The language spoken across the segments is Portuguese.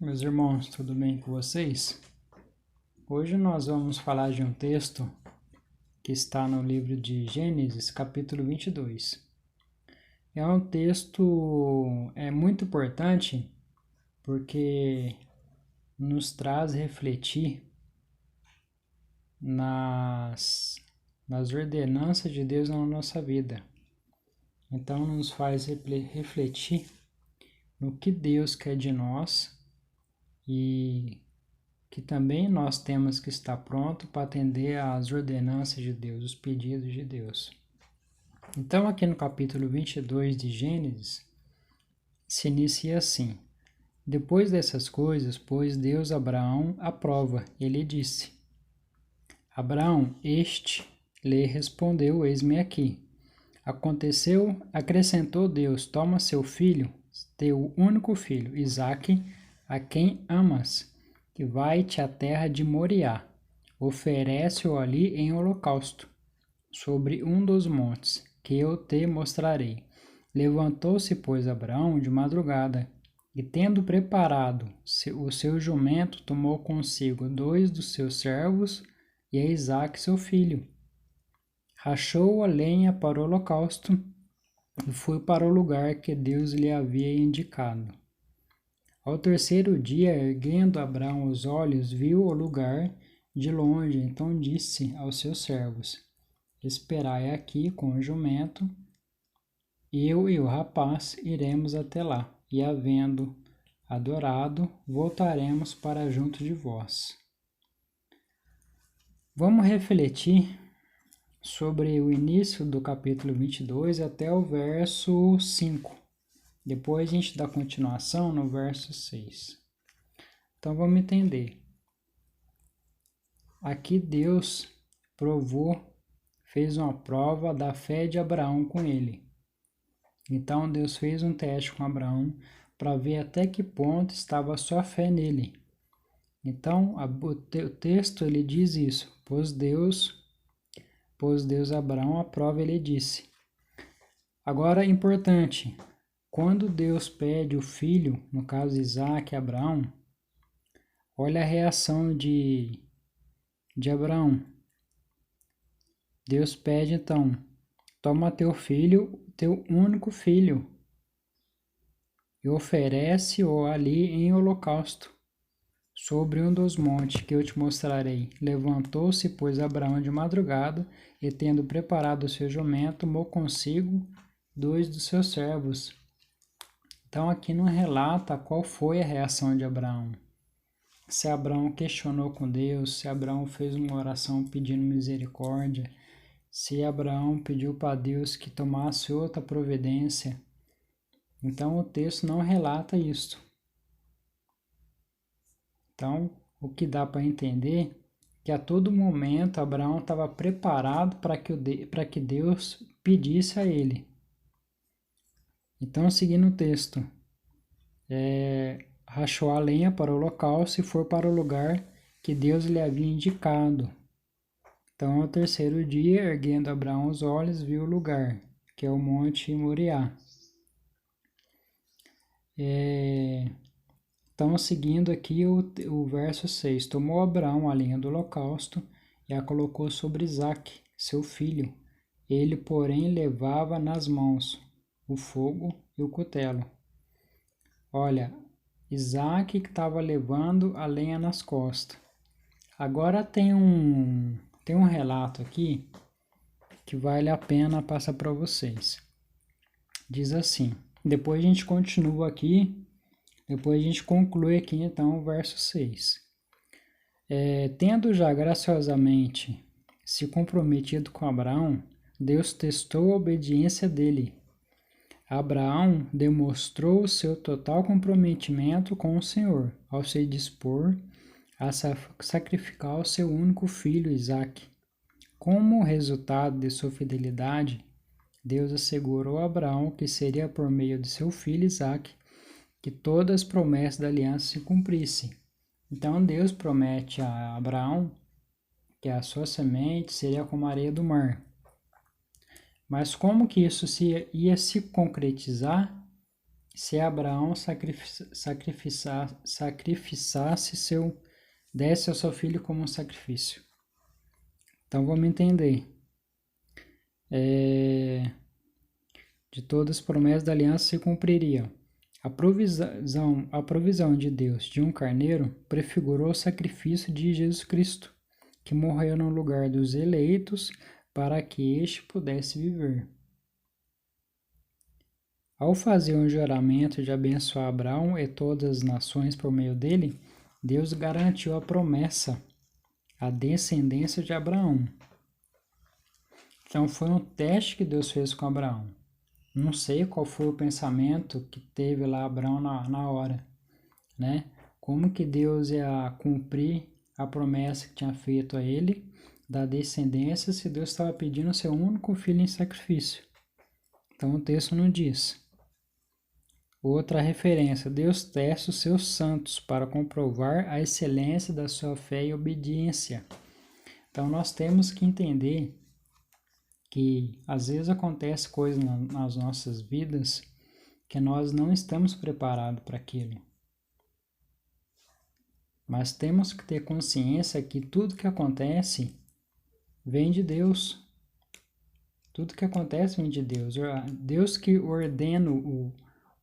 Meus irmãos, tudo bem com vocês? Hoje nós vamos falar de um texto que está no livro de Gênesis, capítulo 22. É um texto muito importante porque nos traz refletir nas ordenanças de Deus na nossa vida. Então nos faz refletir no que Deus quer de nós e que também nós temos que estar pronto para atender às ordenanças de Deus, os pedidos de Deus. Então, aqui no capítulo 22 de Gênesis, se inicia assim: Depois dessas coisas, pôs Deus Abraão à prova. Ele disse: Abraão, este lhe respondeu: Eis-me aqui. Acrescentou Deus: Toma seu filho, teu único filho, Isaque, a quem amas, e vai-te à terra de Moriá. Oferece-o ali em holocausto, sobre um dos montes, que eu te mostrarei. Levantou-se, pois, Abraão de madrugada, e tendo preparado o seu jumento, tomou consigo 2 dos seus servos e a Isaque seu filho. Rachou a lenha para o holocausto e foi para o lugar que Deus lhe havia indicado. Ao terceiro dia, erguendo Abraão os olhos, viu o lugar de longe. Então disse aos seus servos: Esperai aqui com o jumento, eu e o rapaz iremos até lá, e havendo adorado, voltaremos para junto de vós. Vamos refletir sobre o início do capítulo 22 até o verso 5. Depois a gente dá continuação no verso 6. Então vamos entender. Aqui Deus fez uma prova da fé de Abraão com ele. Então Deus fez um teste com Abraão para ver até que ponto estava a sua fé nele. Então o texto ele diz isso: Pôs Deus Abraão à prova, ele disse. Agora, importante, quando Deus pede o filho, no caso Isaac e Abraão, olha a reação de Abraão. Deus pede então: toma teu filho, teu único filho, e oferece-o ali em holocausto, sobre um dos montes que eu te mostrarei. Levantou-se, pois, Abraão de madrugada, e tendo preparado o seu jumento, tomou consigo 2 dos seus servos. Então aqui não relata qual foi a reação de Abraão. Se Abraão questionou com Deus, se Abraão fez uma oração pedindo misericórdia, se Abraão pediu para Deus que tomasse outra providência. Então o texto não relata isso. Então, o que dá para entender é que a todo momento Abraão estava preparado para que Deus pedisse a ele. Então, seguindo o texto, rachou a lenha para o holocausto e foi para o lugar que Deus lhe havia indicado. Então, ao terceiro dia, erguendo Abraão os olhos, viu o lugar, que é o Monte Moriá. Então, seguindo aqui o verso 6, tomou Abraão a lenha do holocausto e a colocou sobre Isaque, seu filho. Ele, porém, levava nas mãos o fogo e o cutelo. Olha, Isaque que estava levando a lenha nas costas. Agora tem um relato aqui que vale a pena passar para vocês. Diz assim, depois a gente continua aqui. Depois a gente conclui aqui então o verso 6. Tendo já graciosamente se comprometido com Abraão, Deus testou a obediência dele. Abraão demonstrou o seu total comprometimento com o Senhor, ao se dispor a sacrificar o seu único filho, Isaque. Como resultado de sua fidelidade, Deus assegurou a Abraão que seria por meio de seu filho Isaque que todas as promessas da aliança se cumprissem. Então Deus promete a Abraão que a sua semente seria como a areia do mar. Mas como que isso ia se concretizar se Abraão desse ao seu filho como um sacrifício. Então vamos entender. De todas as promessas da aliança se cumpririam. A provisão de Deus de um carneiro prefigurou o sacrifício de Jesus Cristo, que morreu no lugar dos eleitos para que este pudesse viver. Ao fazer um juramento de abençoar Abraão e todas as nações por meio dele, Deus garantiu a promessa, a descendência de Abraão. Então foi um teste que Deus fez com Abraão. Não sei qual foi o pensamento que teve lá Abraão na hora, né? Como que Deus ia cumprir a promessa que tinha feito a ele, da descendência, se Deus estava pedindo seu único filho em sacrifício. Então o texto não diz. Outra referência, Deus testa os seus santos para comprovar a excelência da sua fé e obediência. Então nós temos que entender que às vezes acontece coisas nas nossas vidas que nós não estamos preparados para aquilo. Mas temos que ter consciência que tudo que acontece vem de Deus. Tudo que acontece vem de Deus. Deus que ordena o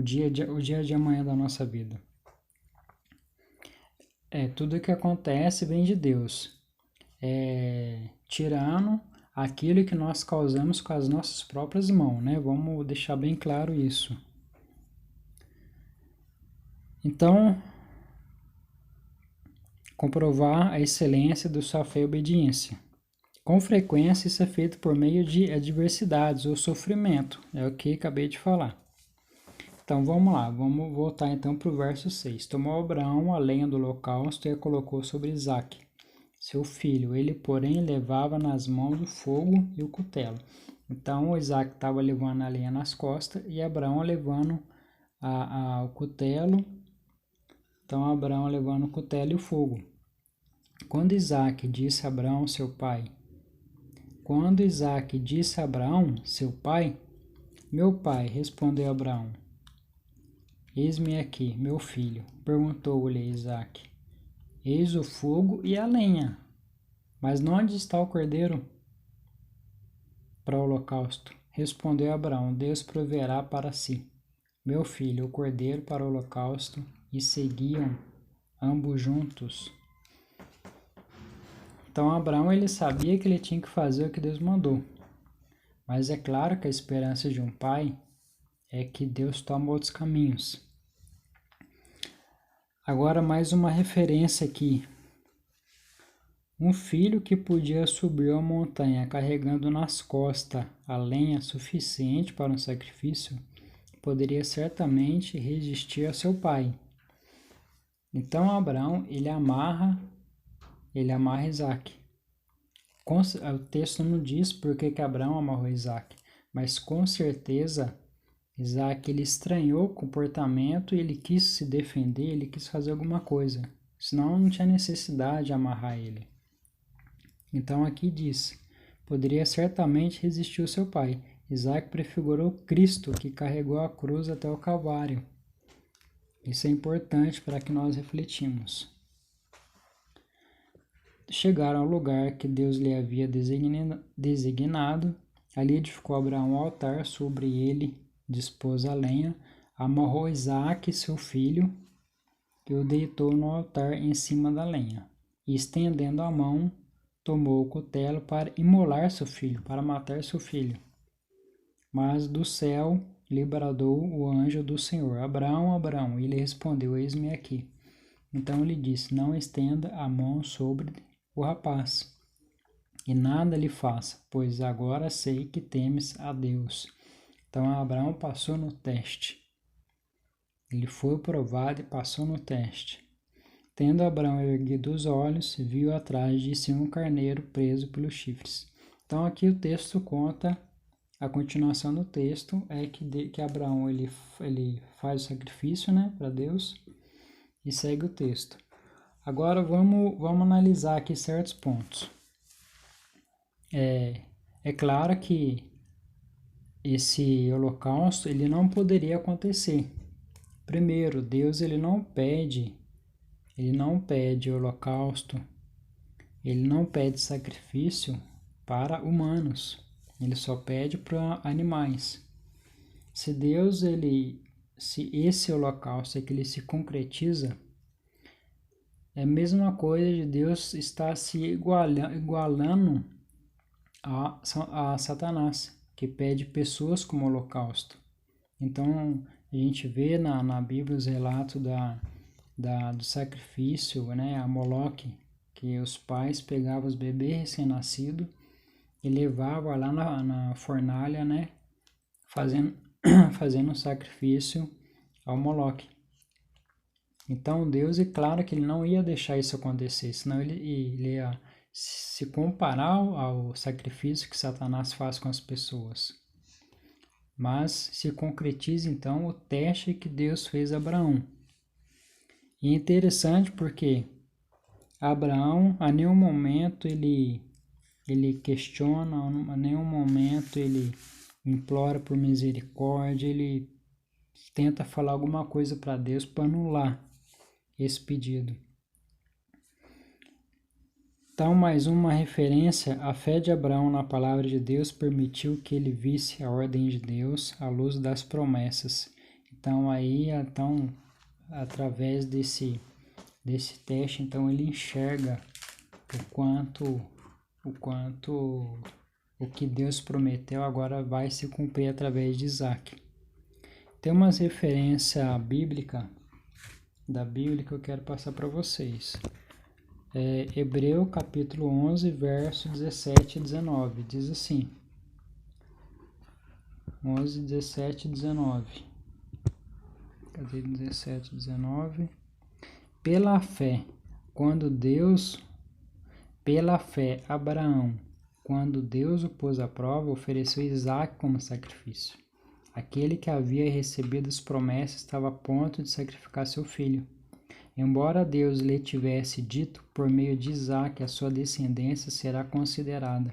dia de amanhã da nossa vida. Tudo que acontece vem de Deus. Tirando aquilo que nós causamos com as nossas próprias mãos, né? Vamos deixar bem claro isso. Então, comprovar a excelência da sua fé e obediência. Com frequência, isso é feito por meio de adversidades ou sofrimento. É o que acabei de falar. Então, vamos lá. Vamos voltar então para o verso 6. Tomou Abraão a lenha do holocausto e a colocou sobre Isaque, seu filho. Ele, porém, levava nas mãos o fogo e o cutelo. Então, o Isaque estava levando a lenha nas costas e Abraão levando o cutelo. Então, Abraão levando o cutelo e o fogo. Quando Isaque disse a Abraão, seu pai, meu pai, respondeu Abraão, eis-me aqui, meu filho. Perguntou-lhe Isaque, eis o fogo e a lenha, mas onde está o cordeiro para o holocausto? Respondeu Abraão, Deus proverá para si, meu filho, o cordeiro para o holocausto. E seguiam ambos juntos. Então Abraão ele sabia que ele tinha que fazer o que Deus mandou. Mas é claro que a esperança de um pai é que Deus toma outros caminhos. Agora mais uma referência aqui. Um filho que podia subir a montanha carregando nas costas a lenha suficiente para um sacrifício, poderia certamente resistir a seu pai. Então Abraão ele amarra Isaque. O texto não diz por que Abraão amarrou Isaque, mas com certeza Isaque ele estranhou o comportamento e ele quis se defender, ele quis fazer alguma coisa, senão não tinha necessidade de amarrar ele. Então aqui diz, poderia certamente resistir o seu pai. Isaque prefigurou Cristo que carregou a cruz até o Calvário. Isso é importante para que nós refletimos. Chegaram ao lugar que Deus lhe havia designado. Ali edificou Abraão um altar, sobre ele dispôs a lenha, amarrou Isaque, seu filho, e o deitou no altar em cima da lenha. E estendendo a mão, tomou o cutelo para imolar seu filho, para matar seu filho. Mas do céu lhe bradou o anjo do Senhor, Abraão, Abraão, e ele respondeu, eis-me aqui. Então ele disse, não estenda a mão sobre o rapaz, e nada lhe faça, pois agora sei que temes a Deus. Então Abraão passou no teste. Ele foi provado e passou no teste. Tendo Abraão erguido os olhos, viu atrás de si um carneiro preso pelos chifres. Então aqui o texto conta, a continuação do texto é que Abraão ele faz o sacrifício, né, para Deus, e segue o texto. Agora vamos analisar aqui certos pontos. É claro que esse holocausto ele não poderia acontecer, Primeiro, Deus ele não pede holocausto, ele não pede sacrifício para humanos, ele só pede para animais. Se se esse holocausto é que ele se concretiza, é a mesma coisa de Deus estar se igualando a Satanás, que pede pessoas como holocausto. Então, a gente vê na Bíblia os relatos do sacrifício, né, a Moloque, que os pais pegavam os bebês recém-nascidos e levavam lá na fornalha, né, fazendo um sacrifício ao Moloque. Então Deus, é claro que ele não ia deixar isso acontecer, senão ele ia se comparar ao sacrifício que Satanás faz com as pessoas. Mas se concretiza então o teste que Deus fez a Abraão. E é interessante porque Abraão, a nenhum momento ele questiona, a nenhum momento ele implora por misericórdia, ele tenta falar alguma coisa para Deus para anular esse pedido. Então, mais uma referência, a fé de Abraão na palavra de Deus permitiu que ele visse a ordem de Deus à luz das promessas. Então, através desse teste, então ele enxerga o que Deus prometeu agora vai se cumprir através de Isaac. Tem umas referências da Bíblia que eu quero passar para vocês. Hebreu capítulo 11, verso 17 e 19, diz assim, 11, 17 e 19, cadê 17 e 19? Pela fé, Abraão, quando Deus o pôs à prova, ofereceu Isaque como sacrifício. Aquele que havia recebido as promessas estava a ponto de sacrificar seu filho. Embora Deus lhe tivesse dito, por meio de Isaque, a sua descendência será considerada.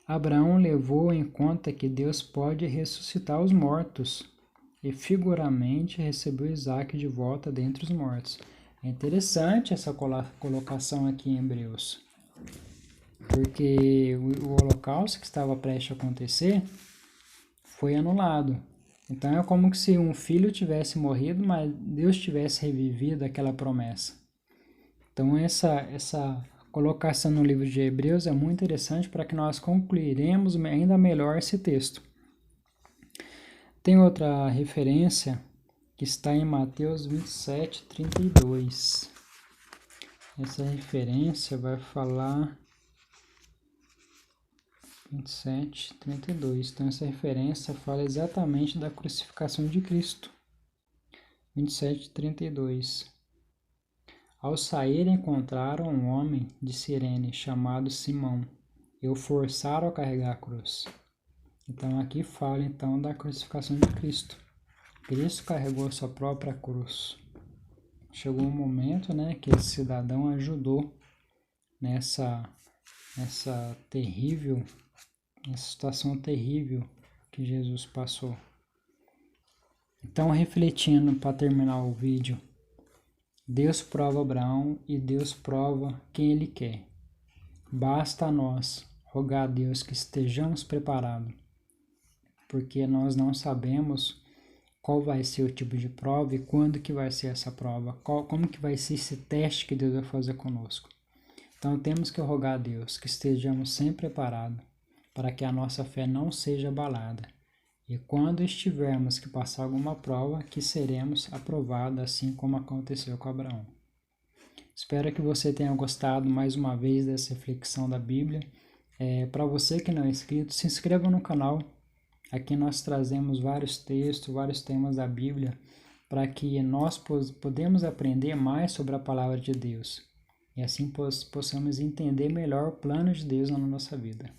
Abraão levou em conta que Deus pode ressuscitar os mortos e figuramente recebeu Isaque de volta dentre os mortos. É interessante essa colocação aqui em Hebreus, porque o holocausto que estava prestes a acontecer foi anulado. Então é como se um filho tivesse morrido, mas Deus tivesse revivido aquela promessa. Então essa colocação no livro de Hebreus é muito interessante para que nós concluiremos ainda melhor esse texto. Tem outra referência que está em Mateus 27, 32. Essa referência vai falar 27, 32. Então, essa referência fala exatamente da crucificação de Cristo. 27, 32. Ao sair, encontraram um homem de Cirene, chamado Simão, e o forçaram a carregar a cruz. Então, aqui fala então da crucificação de Cristo. Cristo carregou a sua própria cruz. Chegou um momento, né, que esse cidadão ajudou nessa situação terrível que Jesus passou. Então, refletindo para terminar o vídeo, Deus prova Abraão e Deus prova quem Ele quer. Basta a nós rogar a Deus que estejamos preparados, porque nós não sabemos qual vai ser o tipo de prova e quando que vai ser essa prova, como que vai ser esse teste que Deus vai fazer conosco. Então temos que rogar a Deus que estejamos sempre preparados para que a nossa fé não seja abalada. E quando estivermos que passar alguma prova, que seremos aprovados, assim como aconteceu com Abraão. Espero que você tenha gostado mais uma vez dessa reflexão da Bíblia. Para você que não é inscrito, se inscreva no canal. Aqui nós trazemos vários textos, vários temas da Bíblia, para que nós podemos aprender mais sobre a palavra de Deus. E assim possamos entender melhor o plano de Deus na nossa vida.